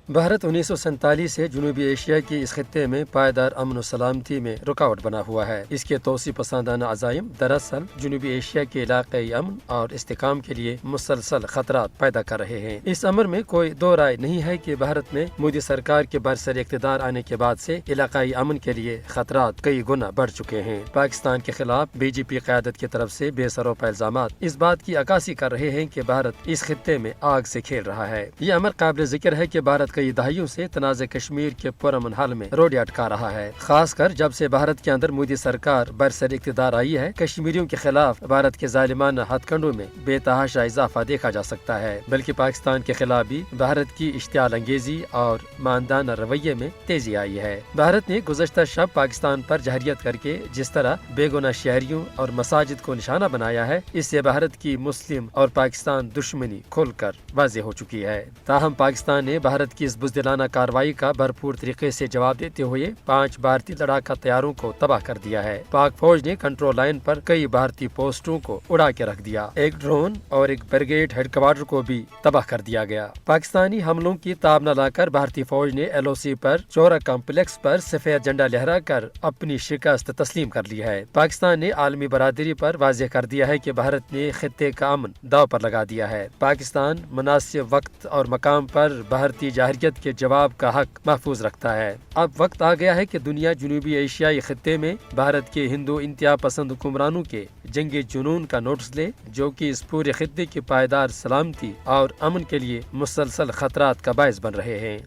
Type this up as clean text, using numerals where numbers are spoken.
بھارت 1947 سے جنوبی ایشیا کی اس خطے میں پائیدار امن و سلامتی میں رکاوٹ بنا ہوا ہے۔ اس کے توسیع پسندانہ عزائم دراصل جنوبی ایشیا کے علاقائی امن اور استحکام کے لیے مسلسل خطرات پیدا کر رہے ہیں۔ اس امر میں کوئی دو رائے نہیں ہے کہ بھارت میں مودی سرکار کے برسر اقتدار آنے کے بعد سے علاقائی امن کے لیے خطرات کئی گنا بڑھ چکے ہیں۔ پاکستان کے خلاف بی جے پی قیادت کی طرف سے بے سروپا الزامات اس بات کی عکاسی کر رہے ہیں کہ بھارت اس خطے میں آگ سے کھیل رہا ہے۔ یہ امر قابل ذکر ہے کہ بھارت کئی دہائیوں سے تنازع کشمیر کے پرامن حل میں روڑے اٹکا رہا ہے۔ خاص کر جب سے بھارت کے اندر مودی سرکار برسر اقتدار آئی ہے، کشمیریوں کے خلاف بھارت کے ظالمانہ ہتھ کنڈوں میں بے تحاشا اضافہ دیکھا جا سکتا ہے، بلکہ پاکستان کے خلاف بھی بھارت کی اشتعال انگیزی اور ماندانہ رویے میں تیزی آئی ہے۔ بھارت نے گزشتہ شب پاکستان پر جہریت کر کے جس طرح بے گناہ شہریوں اور مساجد کو نشانہ بنایا ہے، اس سے بھارت کی مسلم اور پاکستان دشمنی کھل کر واضح ہو چکی ہے۔ تاہم پاکستان نے بھارت کی اس بزدلانہ کارروائی کا بھرپور طریقے سے جواب دیتے ہوئے 5 بھارتی لڑاکا طیاروں کو تباہ کر دیا ہے۔ پاک فوج نے کنٹرول لائن پر کئی بھارتی پوسٹوں کو اڑا کے رکھ دیا، ایک ڈرون اور ایک بریگیڈ ہیڈ کوارٹر کو بھی تباہ کر دیا گیا۔ پاکستانی حملوں کی تاب نہ لا کر بھارتی فوج نے ایل او سی پر چورا کمپلیکس پر سفید جھنڈا لہرا کر اپنی شکست تسلیم کر لی ہے۔ پاکستان نے عالمی برادری پر واضح کر دیا ہے کہ بھارت نے خطے کا امن داؤ پر لگا دیا ہے۔ پاکستان مناسب وقت اور مقام پر بھارتی جارحیت کے جواب کا حق محفوظ رکھتا ہے۔ اب وقت آ گیا ہے کہ دنیا جنوبی ایشیائی خطے میں بھارت کے ہندو انتہا پسند حکمرانوں کے جنگی جنون کا نوٹس لے، جو کہ اس پورے خطے کی پائیدار سلامتی اور امن کے لیے مسلسل خطرات کا باعث بن رہے ہیں۔